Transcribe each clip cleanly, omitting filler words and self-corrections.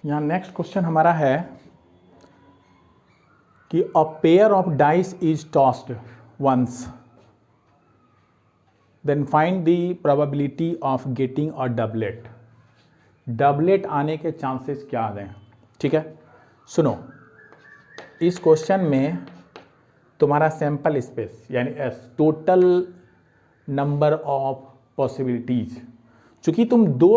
यहाँ next question हमारा है कि a pair of dice is tossed once, then find the probability of getting a doublet. Doublet आने के चांसेस क्या आ रहे हैं? ठीक है, सुनो, इस क्वेश्चन में तुम्हारा सैंपल स्पेस यानी S, total number of possibilities, चूंकि तुम दो,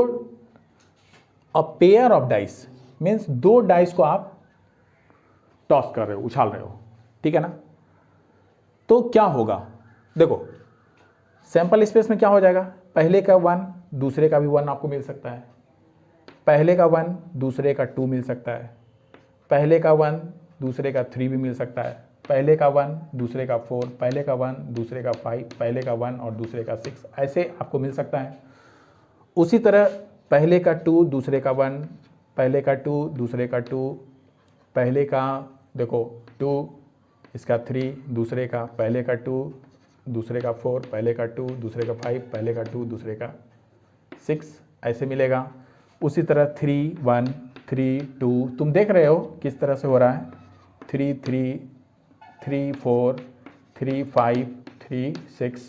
अ पेयर ऑफ डाइस मीन्स दो डाइस को आप टॉस कर रहे हो, उछाल रहे हो, ठीक है ना। तो क्या होगा, देखो सैंपल स्पेस में क्या हो जाएगा, पहले का 1 दूसरे का भी 1 आपको मिल सकता है, पहले का 1 दूसरे का 2 मिल सकता है, पहले का 1 दूसरे का 3 भी मिल सकता है, पहले का 1 दूसरे का 4, पहले का 1 दूसरे का 5, पहले का 1 और दूसरे का 6, ऐसे आपको मिल सकता है। उसी तरह पहले का 2 दूसरे का 1, पहले का 2 दूसरे का 2, पहले का देखो 2 इसका 3 दूसरे का, पहले का 2 दूसरे का 4, पहले का 2 दूसरे का 5, पहले का 2 दूसरे का 6, ऐसे मिलेगा। उसी तरह 3 1 3 2, तुम देख रहे हो किस तरह से हो रहा है, 3 3 3 4 3 5 3 6,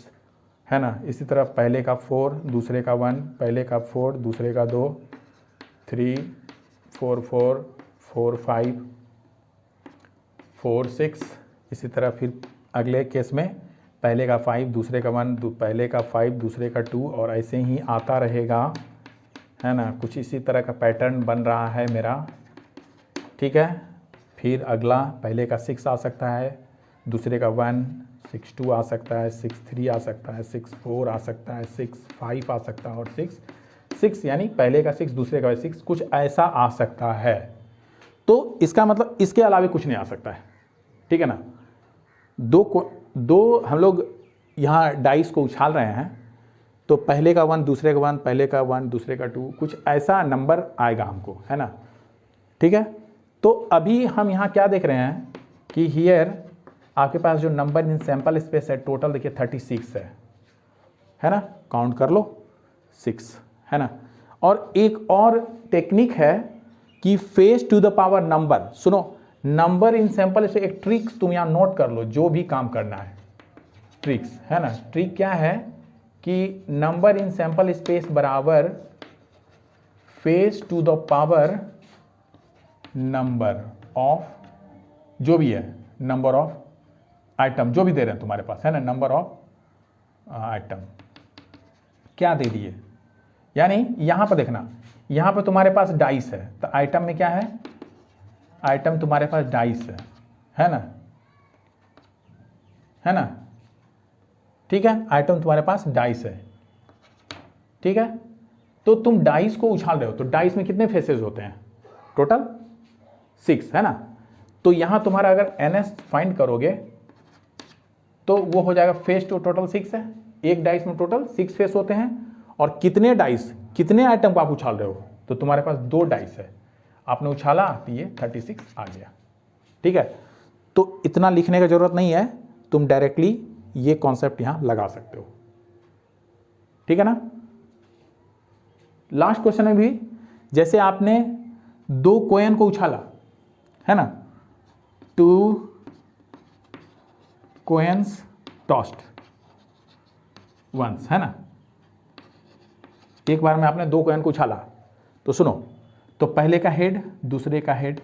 है ना। इसी तरह पहले का 4 दूसरे का 1, पहले का 4 दूसरे का 2, 3 4 4 4 5 4 6, इसी तरह फिर अगले केस में पहले का 5 दूसरे का 1, पहले का 5 दूसरे का 2, और ऐसे ही आता रहेगा, है ना। कुछ इसी तरह का पैटर्न बन रहा है मेरा, ठीक है। फिर अगला पहले का 6 आ सकता है, दूसरे का 1, 6 2 आ सकता है, 6 3 आ सकता है, 6 4 आ सकता है, 6 5 आ सकता है, और 6 6 यानी पहले का 6 दूसरे का 6, कुछ ऐसा आ सकता है। तो इसका मतलब इसके अलावा कुछ नहीं आ सकता है, ठीक है ना। दो हम लोग यहाँ डाइस को उछाल रहे हैं, तो पहले का 1 दूसरे का 1, पहले का 1 दूसरे का 2, कुछ ऐसा नंबर आएगा हमको, है ना, ठीक है। तो अभी हम यहाँ क्या देख रहे हैं कि हियर आपके पास जो नंबर इन सैंपल स्पेस है टोटल देखिए 36 है ना, काउंट कर लो 6, है ना। और एक और टेक्निक है कि face to the power number, सुनो, नंबर इन सैंपल से एक ट्रिक तुम यहाँ नोट कर लो, जो भी काम करना है, ट्रिक्स, है ना। ट्रिक क्या है कि नंबर इन सैंपल स्पेस बराबर face to the power number of, जो भी है नंबर ऑफ आइटम, जो भी दे रहे हैं तुम्हारे पास, है ना, नंबर ऑफ आइटम क्या दे दिए, यानी यहां पर देखना, यहां पर तुम्हारे पास डाइस है, तो आइटम में क्या है, आइटम तुम्हारे पास डाइस है ना, है ना, ठीक है, आइटम तुम्हारे पास डाइस है, ठीक है। तो तुम डाइस को उछाल रहे हो, तो डाइस में कितने फेसेस होते हैं, टोटल 6, है ना। तो यहां तुम्हारा अगर NS फाइंड करोगे तो वो हो जाएगा फेस तो टोटल 6 है, एक डाइस में टोटल 6 फेस होते हैं, और कितने डाइस, कितने आइटम को आप उछाल रहे हो, तो तुम्हारे पास 2 डाइस है, आपने उछाला तो ये 36 आ गया, ठीक है। तो इतना लिखने का जरूरत नहीं है, तुम डायरेक्टली ये कॉन्सेप्ट यहां लगा सकते हो, ठीक है ना। लास्ट क्वेश्चन में भी जैसे आपने 2 कॉइन को उछाला, है ना, 2 कॉइन्स टॉस्ड वंस, है ना, एक बार में आपने 2 कॉइन को उछाला, तो सुनो, तो पहले का हेड दूसरे का हेड,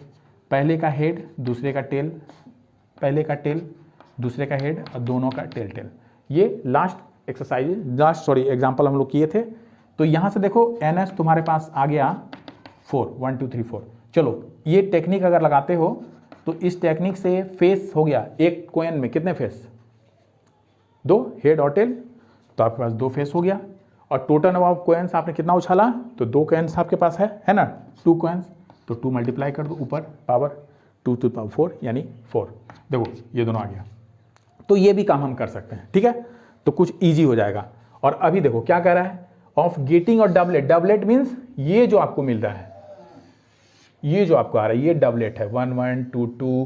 पहले का हेड दूसरे का टेल, पहले का टेल दूसरे का हेड, और दोनों का टेल टेल, ये last exercise, last sorry example हम लोग किए थे। तो यहां से देखो NS तुम्हारे पास आ गया 4, 1 2 3 4। चलो ये टेक्निक अगर लगाते हो तो इस टेक्निक से फेस हो गया, एक कॉइन में कितने फेस, 2, हेड और टेल, तो आपके पास 2 फेस हो गया। और टोटल नंबर ऑफ कॉइन्स आपने कितना उछाला, तो 2 कॉइन्स आपके पास है ना, 2 कॉइन्स, तो 2 मल्टीप्लाई कर दो ऊपर पावर 2 टू पावर 4 यानी 4, देखो ये दोनों आ गया। तो ये भी काम हम कर सकते हैं, ठीक है, तो कुछ ईजी हो जाएगा। और अभी देखो क्या कह रहा है, ऑफ गेटिंग और डबलेट, डबलेट मीन्स ये जो आपको मिल रहा है, ये जो आपको आ रहा है ये डबलेट है, 1 1 2 2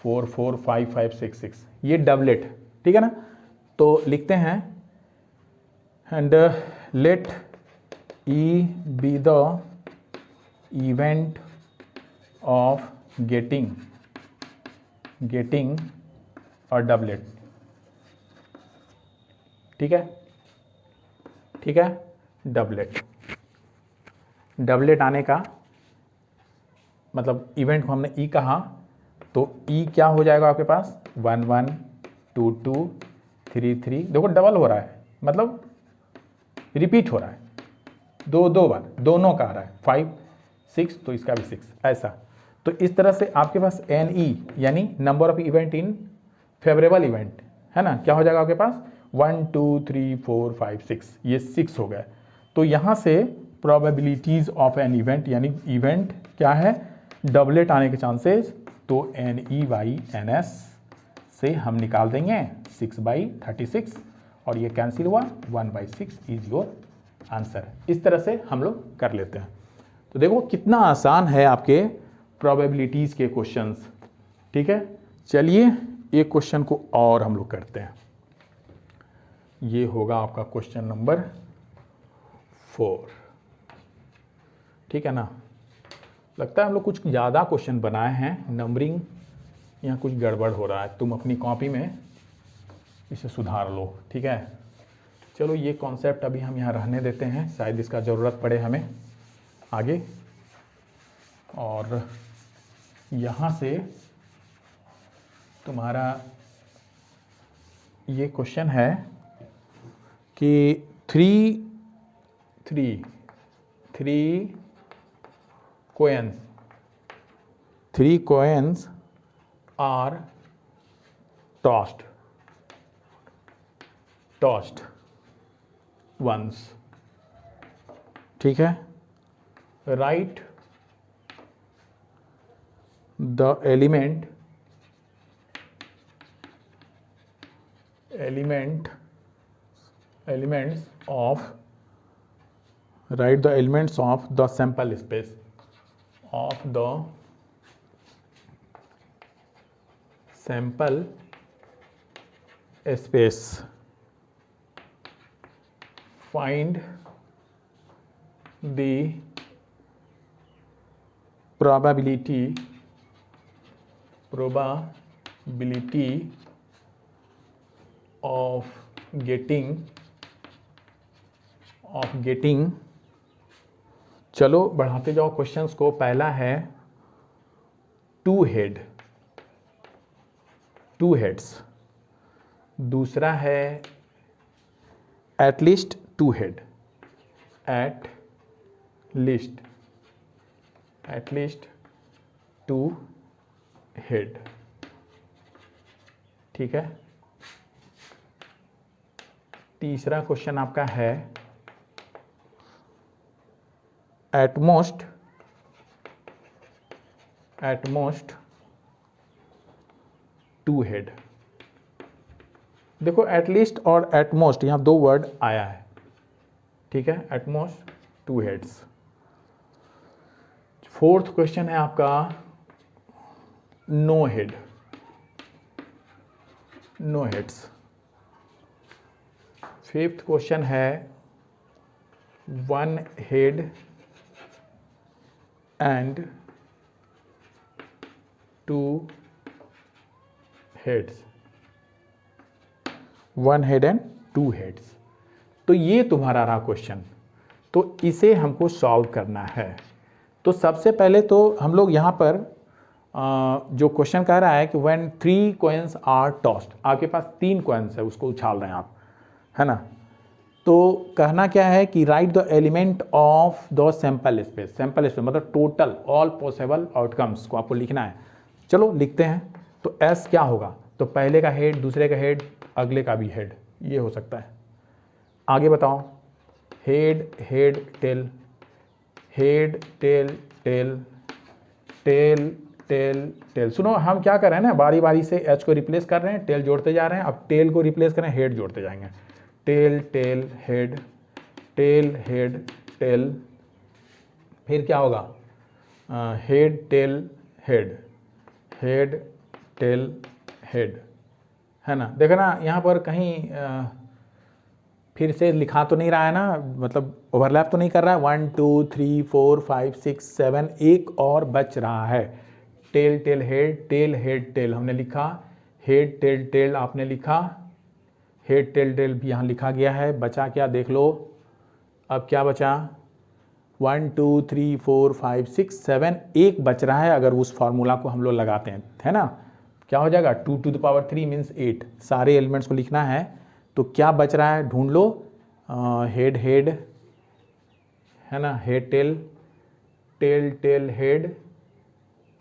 4 4 5 5 6 6, ये डबलेट, ठीक है ना। तो लिखते हैं and let E be the event of getting और डबलेट। ठीक है, ठीक है, डबलेट आने का मतलब इवेंट को हमने ई कहा, तो ई क्या हो जाएगा आपके पास 1 1 2 2 3 3। देखो डबल हो रहा है, मतलब रिपीट हो रहा है, दो बार दोनों का आ रहा है, 5 6, तो इसका भी 6 ऐसा। तो इस तरह से आपके पास एन ई यानी number of event in favourable event है ना, क्या हो जाएगा आपके पास 1 2 3 4 5 6, ये 6 हो गया। तो यहाँ से प्रोबेबिलिटीज ऑफ एन इवेंट यानी इवेंट क्या है डबलेट आने के चांसेस, तो n E by n S से हम निकाल देंगे 6/36 और ये कैंसिल हुआ 1/6 इज योर आंसर। इस तरह से हम लोग कर लेते हैं। तो देखो कितना आसान है आपके प्रोबेबिलिटीज़ के क्वेश्चंस। ठीक है, चलिए एक क्वेश्चन को और हम लोग करते हैं। ये होगा आपका क्वेश्चन नंबर 4। ठीक है ना, लगता है हम लोग कुछ ज़्यादा क्वेश्चन बनाए हैं, नंबरिंग यहाँ कुछ गड़बड़ हो रहा है, तुम अपनी कॉपी में इसे सुधार लो। ठीक है, चलो ये कॉन्सेप्ट अभी हम यहाँ रहने देते हैं, शायद इसका ज़रूरत पड़े हमें आगे। और यहाँ से तुम्हारा ये क्वेश्चन है कि three coins are tossed once। ठीक है, write the elements of the sample space find the probability of getting। चलो बढ़ाते जाओ क्वेश्चंस को। पहला है टू हेड्स, दूसरा है एटलीस्ट 2 हेड, एटलीस्ट 2 हेड। ठीक है, तीसरा क्वेश्चन आपका है एटमोस्ट 2 हेड। देखो एटलीस्ट और एटमोस्ट यहाँ 2 वर्ड आया है। ठीक है, एटमोस्ट 2 हेड्स। फोर्थ क्वेश्चन है आपका नो हेड्स। फिफ्थ क्वेश्चन है 1 head and 2 heads, 1 head and 2 heads. तो ये तुम्हारा रहा क्वेश्चन, तो इसे हमको सॉल्व करना है। तो सबसे पहले तो हम लोग यहाँ पर जो क्वेश्चन कह रहा है कि व्हेन 3 कॉइन्स आर टॉस्ड, आपके पास 3 कॉइन्स है, उसको उछाल रहे हैं आप, है ना। तो कहना क्या है कि right the element of the sample space मतलब टोटल ऑल पॉसिबल आउटकम्स को आपको लिखना है। चलो लिखते हैं। तो एस क्या होगा, तो पहले का हेड, दूसरे का हेड, अगले का भी हेड, ये हो सकता है। आगे बताओ, head tail, head tail tail tail tail tail. सुनो हम क्या कर रहे हैं ना, बारी बारी से एच को रिप्लेस कर रहे हैं, टेल जोड़ते जा रहे हैं। अब टेल को रिप्लेस करें, हेड जोड़ते जाएंगे। Tail tail head, tail head tail, फिर क्या होगा head tail head, head tail head, है ना। देखना यहाँ पर कहीं फिर से लिखा तो नहीं रहा है ना, मतलब ओवरलैप तो नहीं कर रहा है। 1 2 3 4 5 6 7, एक और बच रहा है। Tail tail head, tail head tail हमने लिखा, हेड टेल टेल आपने लिखा, हेड टेल टेल भी यहाँ लिखा गया है। बचा क्या देख लो, अब क्या बचा, 1 2 3 4 5 6 7, एक बच रहा है। अगर उस फार्मूला को हम लोग लगाते हैं, है ना, क्या हो जाएगा, 2 to the power 3 मीन्स 8। सारे एलिमेंट्स को लिखना है, तो क्या बच रहा है ढूंढ लो। हेड हेड है ना, head tail, tail tail head,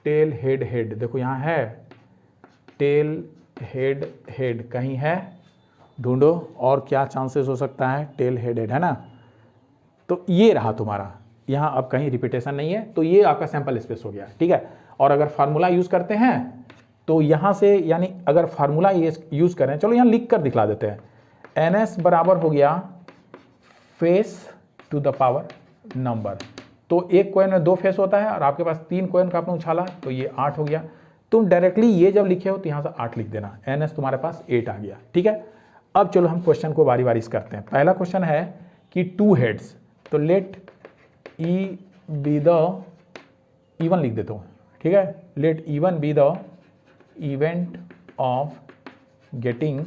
tail head head, देखो यहाँ है टेल हेड हेड, कहीं है ढूंढो। और क्या चांसेस हो सकता है, टेल हेड हेड, है ना। तो ये रहा तुम्हारा, यहाँ अब कहीं रिपीटेशन नहीं है, तो ये आपका सैंपल स्पेस हो गया, ठीक है। और अगर फार्मूला यूज करते हैं तो यहाँ से, यानी अगर फार्मूला यूज करें, चलो यहाँ लिख कर दिखला देते हैं। NS बराबर हो गया face to the power number. तो एक कॉइन में 2 फेस होता है और आपके पास 3 कॉइन का आपने उछाला, तो ये 8 हो गया। तुम डायरेक्टली ये जब लिखे हो तो यहाँ से 8 लिख देना, NS तुम्हारे पास 8 आ गया, ठीक है। अब चलो हम क्वेश्चन को बारी बारी से करते हैं। पहला क्वेश्चन है कि 2 हेड्स, तो let E be the E one लिख देता हूँ, ठीक है। Let E one be the event of getting,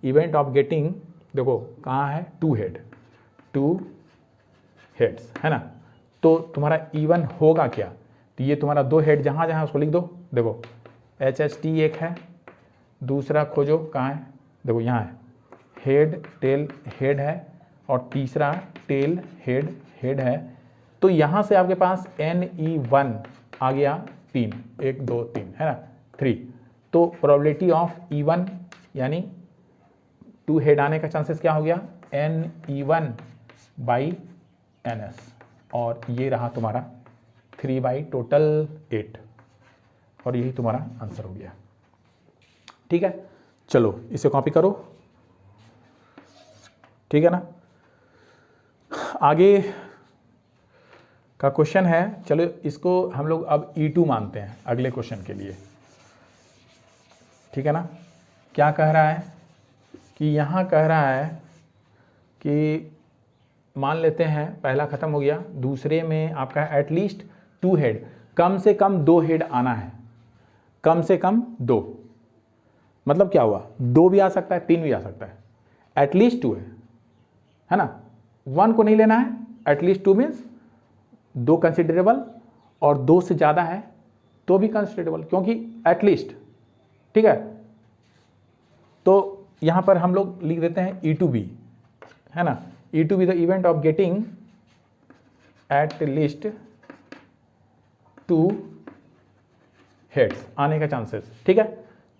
event of getting, देखो कहाँ है, 2 हेड्स, है ना। तो तुम्हारा इवन होगा क्या, तो ये तुम्हारा 2 हेड जहाँ जहाँ उसको लिख दो। देखो HHT एक है, दूसरा खोजो कहाँ है, देखो यहाँ है, हेड टेल हेड है, और तीसरा टेल हेड हेड है। तो यहाँ से आपके पास NE1 आ गया 3, 1 2 3, है ना, 3। तो प्रोबेबिलिटी ऑफ E1 यानी 2 हेड आने का चांसेस क्या हो गया, NE1 बाई NS, और ये रहा तुम्हारा 3 बाई टोटल 8, और यही तुम्हारा आंसर हो गया, ठीक है। चलो इसे कॉपी करो, ठीक है ना। आगे का क्वेश्चन है, चलो इसको हम लोग अब E2 मानते हैं अगले क्वेश्चन के लिए, ठीक है ना। क्या कह रहा है कि यहाँ कह रहा है कि मान लेते हैं पहला खत्म हो गया, दूसरे में आपका एटलीस्ट 2 हेड, कम से कम 2 हेड आना है, कम से कम 2, मतलब क्या हुआ, 2 भी आ सकता है, 3 भी आ सकता है, एटलीस्ट 2 है ना। 1 को नहीं लेना है, एटलीस्ट 2 मीन्स 2 कंसिडरेबल, और 2 से ज़्यादा है तो भी कंसिडरेबल, क्योंकि एटलीस्ट, ठीक है। तो यहाँ पर हम लोग लिख देते हैं E2B, है ना, E2B the event of getting at least 2 heads आने का चांसेस, ठीक है।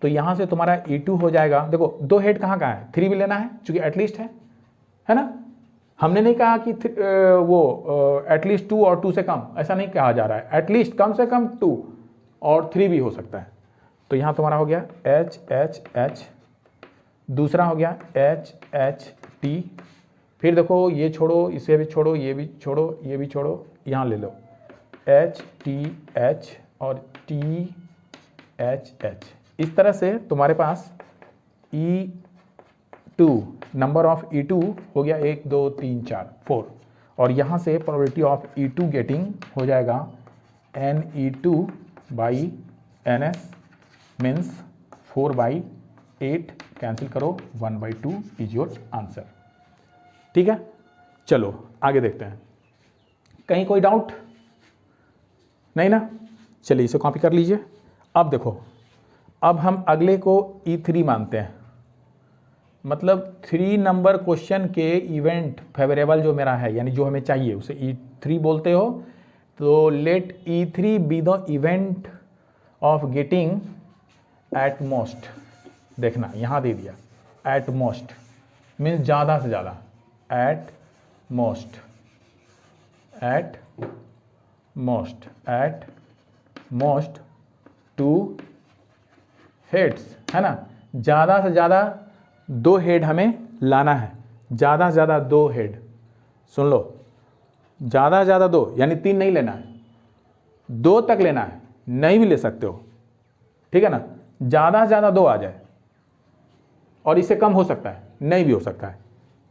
तो यहाँ से तुम्हारा E2 हो जाएगा, देखो 2 हेड कहाँ का है, 3 भी लेना है चूंकि एटलीस्ट है ना। हमने नहीं कहा कि वो एटलीस्ट 2 और 2 से कम, ऐसा नहीं कहा जा रहा है, एटलीस्ट कम से कम 2 और 3 भी हो सकता है। तो यहाँ तुम्हारा हो गया HHH, दूसरा हो गया HHT, फिर देखो ये छोड़ो, इसे भी छोड़ो, ये भी छोड़ो, ये भी छोड़ो, यहाँ ले लो HTH और THH। इस तरह से तुम्हारे पास E2, नंबर ऑफ E2 हो गया 1 2 3 4 4, और यहाँ से प्रोबेबिलिटी ऑफ E2 गेटिंग हो जाएगा NE2 by NS means 4/8, cancel करो, 1/2 इज योर आंसर, ठीक है। चलो आगे देखते हैं, कहीं कोई डाउट नहीं ना, चलिए इसे कॉपी कर लीजिए। अब देखो, अब हम अगले को E3 मानते हैं, मतलब 3 नंबर क्वेश्चन के इवेंट फेवरेबल जो मेरा है, यानी जो हमें चाहिए उसे E3 बोलते हो। तो let E3 be the event of getting at most, देखना यहाँ दे दिया एट मोस्ट मीन्स ज़्यादा से ज़्यादा, at most, at most, at most 2 heads, है ना। ज़्यादा से ज़्यादा 2 हेड हमें लाना है, ज़्यादा से ज़्यादा 2 हेड, सुन लो, ज़्यादा से ज़्यादा 2 यानी 3 नहीं लेना है, 2 तक लेना है, नहीं भी ले सकते हो, ठीक है ना। ज़्यादा से ज़्यादा 2 आ जाए, और इससे कम हो सकता है, नहीं भी हो सकता है,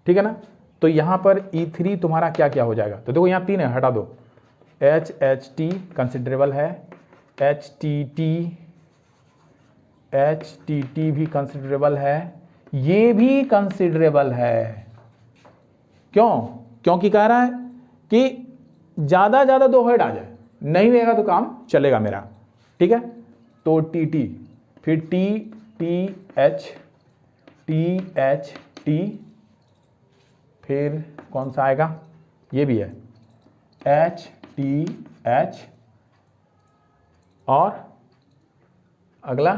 ठीक है ना। तो यहाँ पर E3 तुम्हारा क्या क्या हो जाएगा, तो देखो यहाँ 3 है, हटा दो। HHT कंसिडरेबल है, HTT भी कंसिडरेबल है, ये भी कंसिडरेबल है। क्यों? क्योंकि कह रहा है कि ज़्यादा 2 हेड आ जाए, नहीं रहेगा तो काम चलेगा मेरा, ठीक है। तो TT, फिर TH, THT, फिर कौन सा आएगा, ये भी है HTH, और अगला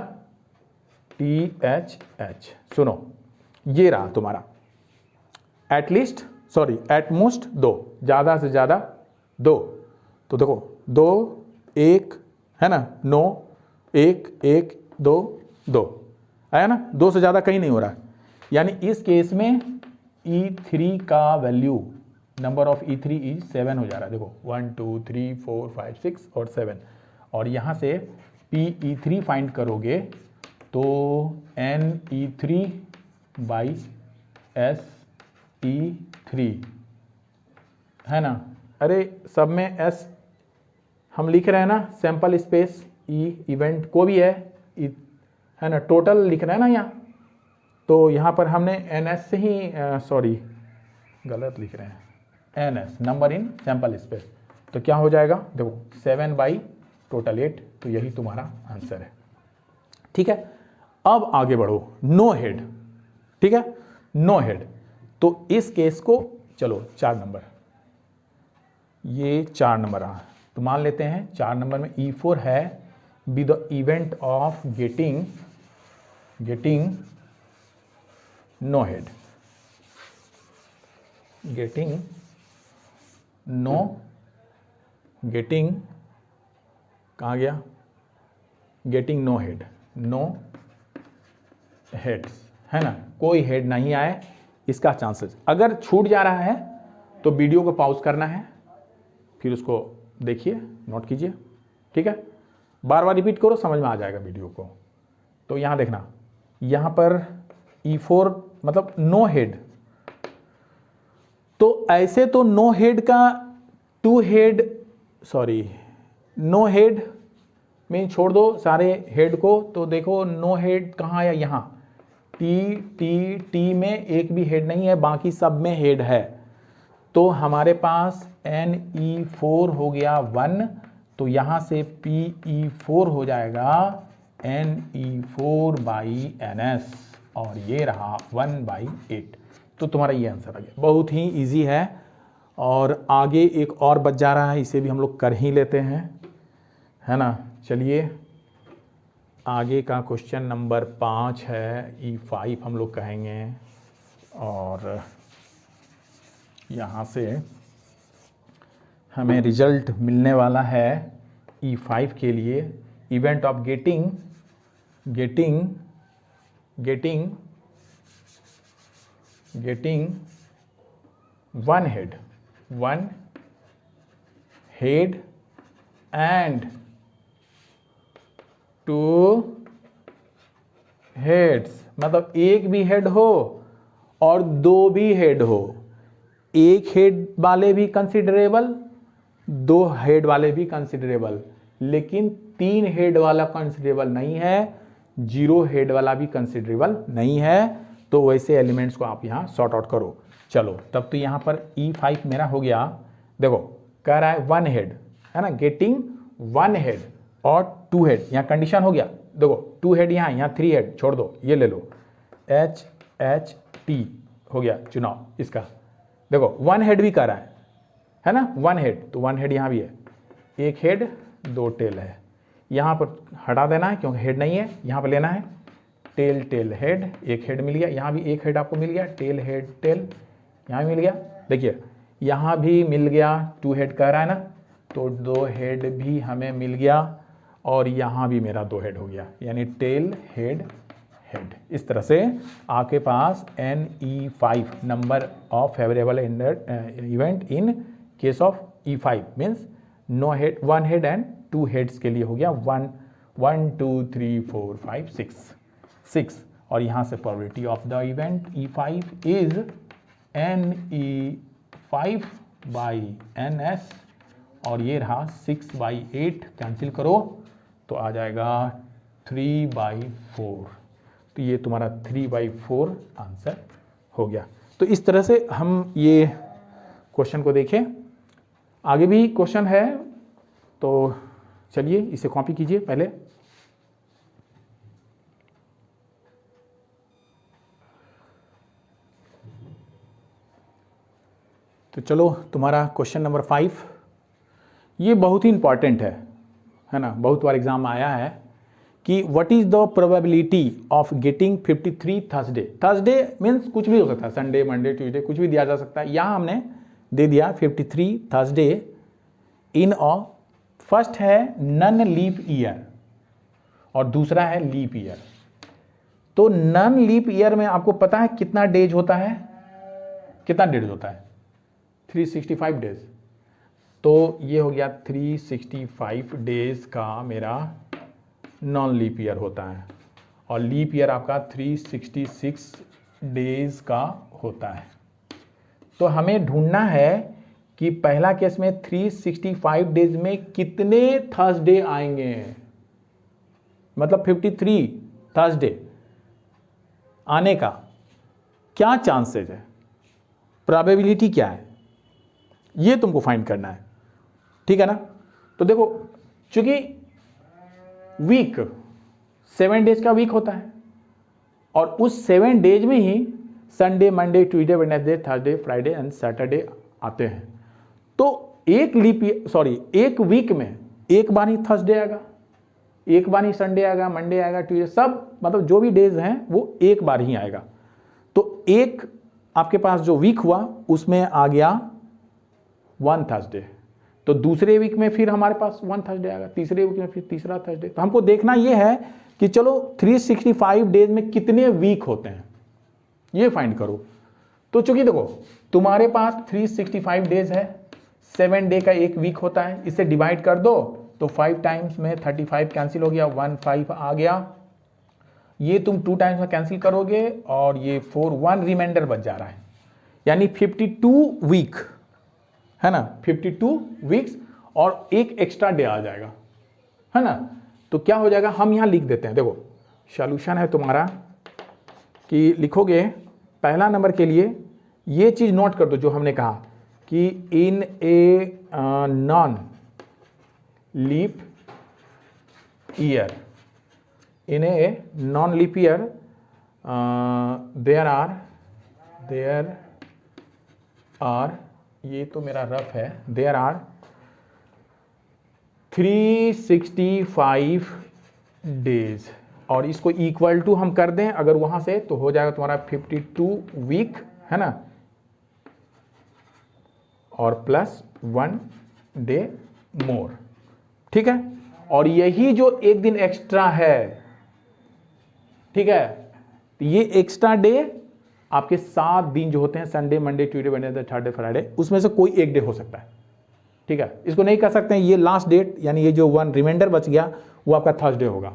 THH। सुनो, ये रहा तुम्हारा एटमोस्ट 2, ज़्यादा से ज़्यादा 2। तो देखो 2 1 है ना, 9 1 1 2 2 आया ना, 2 से ज़्यादा कहीं नहीं हो रहा है। यानी इस केस में E3 का value, number of E3 is 7 हो जा रहा है। देखो 1 2 3 4 5 6 और 7, और यहाँ से PE3 फाइंड करोगे तो NE3 बाई SE3 है ना। अरे सब में S हम लिख रहे हैं ना, सैंपल स्पेस E इवेंट को भी है ना, टोटल लिख रहे हैं ना यहाँ। तो यहाँ पर हमने NS से ही सॉरी गलत लिख रहे हैं, NS number in sample space. तो क्या हो जाएगा, देखो 7 बाई टोटल 8, तो यही तुम्हारा आंसर है, ठीक है। अब आगे बढ़ो, नो हेड, ठीक है, नो हेड। तो इस केस को चलो 4 नंबर, ये 4 नंबर रहा, तो मान लेते हैं 4 नंबर में E4 है, be the event of getting no head, कहाँ गया, गेटिंग नो हेड्स है ना, कोई हेड नहीं आए, इसका चांसेस। अगर छूट जा रहा है तो वीडियो को पॉज करना है, फिर उसको देखिए, नोट कीजिए, ठीक है। बार बार रिपीट करो, समझ में आ जाएगा वीडियो को। तो यहाँ देखना, यहाँ पर E4 मतलब नो हेड, तो ऐसे तो नो हेड का नो हेड में छोड़ दो सारे हेड को। तो देखो नो हेड कहाँ आया, यहाँ T में एक भी हेड नहीं है, बाकी सब में हेड है। तो हमारे पास NE4 हो गया 1, तो यहाँ से PE4 हो जाएगा NE4 बाई NS, और ये रहा 1/8। तो तुम्हारा ये आंसर आ गया, बहुत ही इजी है। और आगे एक और बच जा रहा है, इसे भी हम लोग कर ही लेते हैं, है ना। चलिए आगे का क्वेश्चन नंबर 5 है, E5 हम लोग कहेंगे, और यहाँ से हमें रिजल्ट मिलने वाला है E5 के लिए, event of getting one head and 2 heads, मतलब एक भी हेड हो और 2 भी हेड हो। एक हेड वाले भी कंसिडरेबल, 2 हेड वाले भी कंसिडरेबल, लेकिन 3 हेड वाला कंसिडरेबल नहीं है, 0 हेड वाला भी कंसिडरेबल नहीं है। तो वैसे एलिमेंट्स को आप यहाँ सॉर्ट आउट करो। चलो तब तो यहाँ पर E5 मेरा हो गया। देखो कह रहा है 1 हेड, है ना, गेटिंग 1 हेड और 2 हेड, यहाँ कंडीशन हो गया। देखो 2 हेड यहाँ 3 हेड छोड़ दो, ये ले लो, HHT हो गया चुनाव इसका। देखो 1 हेड भी कर रहा है ना, 1 हेड, तो 1 हेड यहाँ भी है, 1 हेड 2 टेल है, यहाँ पर हटा देना है क्योंकि हेड नहीं है, यहाँ पर लेना है टेल हेड, 1 हेड मिल गया, यहाँ भी 1 हेड आपको मिल गया, टेल हेड टेल यहाँ भी मिल गया। देखिए यहाँ भी मिल गया, 2 हेड कह रहा है ना, तो 2 हेड भी हमें मिल गया, और यहाँ भी मेरा 2 हेड हो गया, यानी टेल हेड हेड। इस तरह से आपके पास NE5 number of favourable event in case of E5 means no head, 1 head and 2 heads के लिए हो गया 1 2 3 4 5 6। और यहाँ से probability of the event E5 is NE5 by NS, और ये रहा 6/8, कैंसिल करो तो आ जाएगा 3/4। तो ये तुम्हारा 3/4 आंसर हो गया। तो इस तरह से हम ये क्वेश्चन को देखें। आगे भी क्वेश्चन है, तो चलिए इसे कॉपी कीजिए पहले। तो चलो तुम्हारा क्वेश्चन नंबर 5, ये बहुत ही इंपॉर्टेंट है ना, बहुत बार एग्जाम आया है कि what is the probability of getting 53 Thursday. Thursday means कुछ भी हो सकता है, संडे, मंडे, ट्यूसडे, कुछ भी दिया जा सकता है। यहाँ हमने दे दिया 53 थर्सडे इन अ, फर्स्ट है नन लीप ईयर और दूसरा है लीप ईयर। तो नन लीप ईयर में आपको पता है कितना डेज होता है, कितना डेज होता है 365 डेज। तो ये हो गया 365 डेज का मेरा नॉन लीप ईयर होता है, और लीप ईयर आपका 366 डेज का होता है। तो हमें ढूंढना है कि पहला केस में 365 डेज में कितने थर्सडे आएंगे, मतलब 53 थर्सडे आने का क्या चांसेस है, प्रोबेबिलिटी क्या है, ये तुमको फाइंड करना है, ठीक है ना। तो देखो, चूंकि वीक 7 डेज का वीक होता है, और उस 7 डेज में ही Sunday, Monday, Tuesday, Wednesday, Thursday, Friday and Saturday आते हैं। तो एक एक वीक में एक बार ही थर्सडे आएगा, एक बार ही संडे आएगा, मंडे आएगा, ट्यूसडे, सब मतलब जो भी डेज हैं वो एक बार ही आएगा। तो एक आपके पास जो वीक हुआ उसमें आ गया 1 थर्सडे, तो दूसरे वीक में फिर हमारे पास 1 थर्सडे आएगा, तीसरे वीक में फिर तीसरा थर्सडे। तो हमको देखना यह है कि चलो 365 डेज में कितने वीक होते हैं, ये फाइंड करो। तो चूंकि देखो तुम्हारे पास 365 डेज है, 7 डे का एक वीक होता है, इसे डिवाइड कर दो तो 5 टाइम्स में 35 कैंसिल हो गया, 15 आ गया। ये तुम 2 टाइम्स में कैंसिल करोगे और ये 4, 1 रिमाइंडर बच जा रहा है, यानी 52 वीक है ना, 52 वीक्स, और एक एक्स्ट्रा डे आ जाएगा, है ना। तो क्या हो जाएगा, हम यहां लिख देते हैं। देखो सॉल्यूशन है तुम्हारा कि लिखोगे पहला नंबर के लिए ये चीज नोट कर दो जो हमने कहा कि in a non leap year, in a non leap year there are, ये तो मेरा रफ है, देयर आर 365 डेज, और इसको इक्वल टू हम कर दें अगर वहां से, तो हो जाएगा तुम्हारा 52 वीक, है ना, और प्लस 1 डे मोर, ठीक है। और यही जो एक दिन एक्स्ट्रा है, ठीक है, तो ये एक्स्ट्रा डे आपके 7 दिन जो होते हैं, Sunday, Monday, Tuesday, Wednesday, Thursday, Friday, उसमें से कोई एक डे हो सकता है, ठीक है। इसको नहीं कह सकते हैं ये लास्ट डेट, यानी ये जो 1 रिमाइंडर बच गया वो आपका थर्सडे होगा,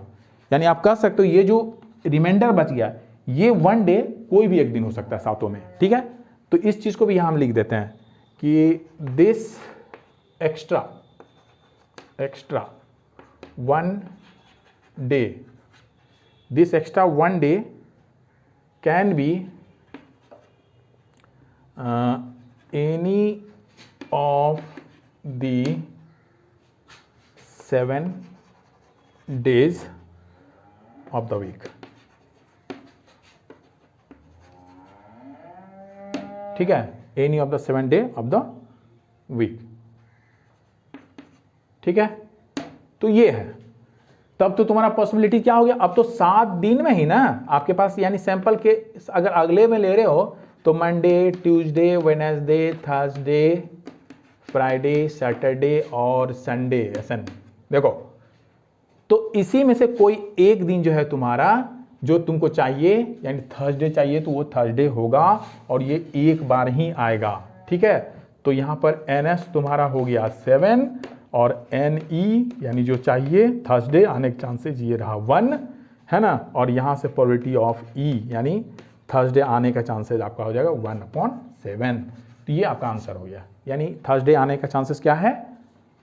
यानी आप कह सकते हो ये जो रिमाइंडर बच गया ये 1 डे कोई भी एक दिन हो सकता है सातों में, ठीक है। तो इस चीज को भी यहां हम लिख देते हैं कि this extra 1 day, this extra 1 day can be any of the 7 days of the week, ठीक है, any of the 7 day of the week, ठीक है। तो ये है, तब तो तुम्हारा पॉसिबिलिटी क्या हो गया, अब तो 7 दिन में ही ना आपके पास, यानी सैंपल के अगर अगले में ले रहे हो तो Monday, Tuesday, Wednesday, Thursday, Friday, Saturday और संडे, ऐसा देखो। तो इसी में से कोई एक दिन जो है तुम्हारा जो तुमको चाहिए, यानी थर्सडे चाहिए तो वो थर्सडे होगा और ये एक बार ही आएगा, ठीक है। तो यहां पर NS तुम्हारा हो गया 7 और NE यानी जो चाहिए थर्सडे आने के चांसेस ये रहा 1, है ना, और यहाँ से प्रोबेबिलिटी ऑफ ई यानी थर्सडे आने का चांसेस आपका हो जाएगा 1/7। तो ये आपका आंसर हो गया, यानी थर्सडे आने का चांसेस क्या है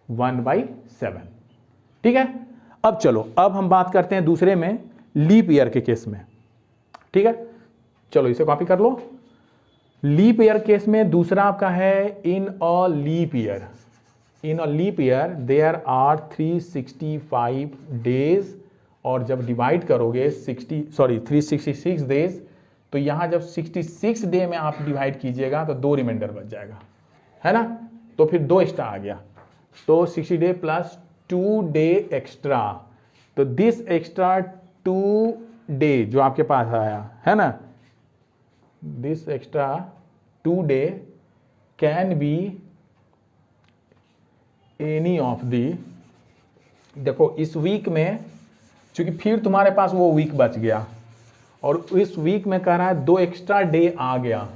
1/7। ठीक है, अब चलो अब हम बात करते हैं दूसरे में लीप ईयर के केस में। ठीक है, चलो इसे कॉपी कर लो। लीप ईयर केस में दूसरा आपका है in a leap year. In a leap year there are 365 days, और जब डिवाइड करोगे 366 डेज, तो यहां जब 66 डे में आप डिवाइड कीजिएगा तो 2 रिमाइंडर बच जाएगा, है ना, तो फिर 2 एक्स्ट्रा आ गया, तो 60 डे प्लस 2 डे एक्स्ट्रा, तो दिस एक्स्ट्रा 2 डे जो आपके पास आया है ना, this extra 2 day can be any of the, देखो इस वीक में चूंकि फिर तुम्हारे पास वो वीक बच गया और इस वीक में कह रहा है 2 एक्स्ट्रा डे आ गया,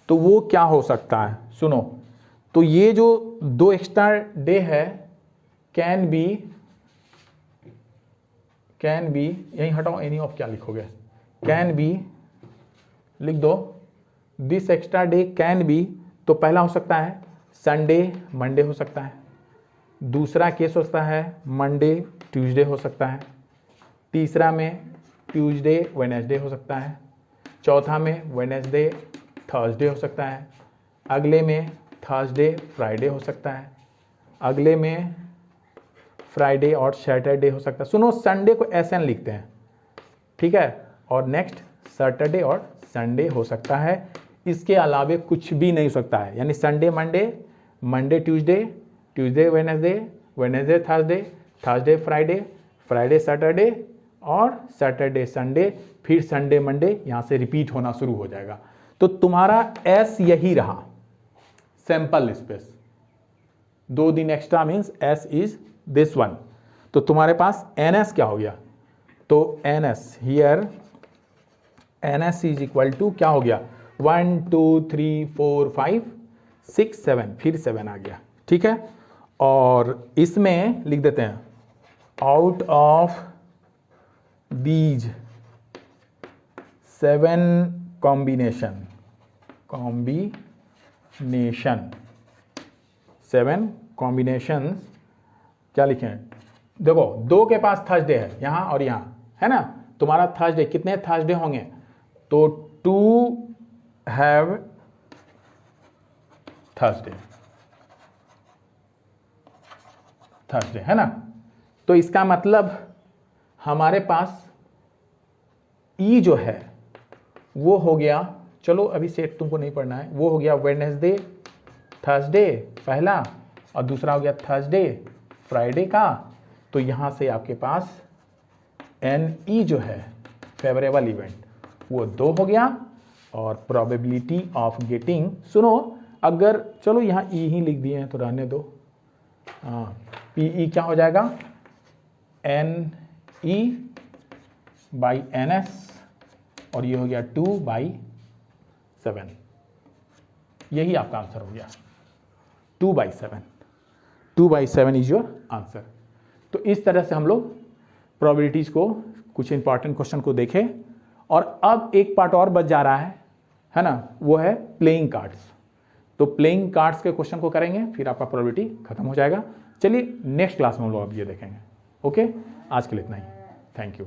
तो वो क्या हो सकता है, सुनो, तो ये जो 2 एक्स्ट्रा डे है कैन बी यहीं हटाओ, एनी ऑफ क्या लिखोगे, कैन बी लिख दो, this extra day can be, तो पहला हो सकता है संडे मंडे हो सकता है, दूसरा केस हो सकता है मंडे ट्यूसडे हो सकता है, तीसरा में ट्यूसडे वेडनेसडे हो सकता है, चौथा में वेडनेसडे थर्सडे हो सकता है, अगले में थर्सडे फ्राइडे हो सकता है, अगले में फ्राइडे और सैटरडे हो सकता है। सुनो, संडे को एस एन लिखते हैं, ठीक है, और नेक्स्ट सैटरडे और संडे हो सकता है, इसके अलावे कुछ भी नहीं हो सकता है, यानी Sunday Monday, Monday Tuesday, Tuesday Wednesday, Wednesday Thursday, Thursday Friday, Friday Saturday और सैटरडे संडे, फिर संडे मंडे, यहां से रिपीट होना शुरू हो जाएगा। तो तुम्हारा एस यही रहा, सैंपल स्पेस, 2 दिन extra means S is this one, तो तुम्हारे पास एन एस क्या हो गया, तो n S here n S is equal to क्या हो गया 1 2 3 4 5 6 7, फिर 7 आ गया। ठीक है, और इसमें लिख देते हैं out of these 7 combination 7 combination क्या लिखें, देखो 2 के पास थर्सडे है यहां और यहां, है ना, तुम्हारा थर्सडे, कितने थर्सडे होंगे, तो 2 हैव थर्सडे है ना, तो इसका मतलब हमारे पास ई जो है वो हो गया, चलो अभी सेट तुमको नहीं पढ़ना है, वो हो गया वेडनेसडे थर्सडे पहला, और दूसरा हो गया थर्सडे फ्राइडे का, तो यहां से आपके पास एन ई जो है फेवरेबल इवेंट वो 2 हो गया, और प्रोबेबिलिटी ऑफ गेटिंग, सुनो अगर चलो यहाँ ई ही लिख दिए हैं तो रहने दो, पी ई क्या हो जाएगा n E by n S, और ये हो गया 2/7, यही आपका आंसर हो गया 2/7 इज योर आंसर। तो इस तरह से हम लोग प्रोबेबिलिटीज को, कुछ इंपॉर्टेंट क्वेश्चन को देखें, और अब एक पार्ट और बच जा रहा है ना, वो है प्लेइंग कार्ड्स। तो प्लेइंग कार्ड्स के क्वेश्चन को करेंगे, फिर आपका प्रोबेबिलिटी खत्म हो जाएगा। चलिए नेक्स्ट क्लास में हम लोग अब ये देखेंगे। ओके, आज के लिए इतना ही, थैंक यू।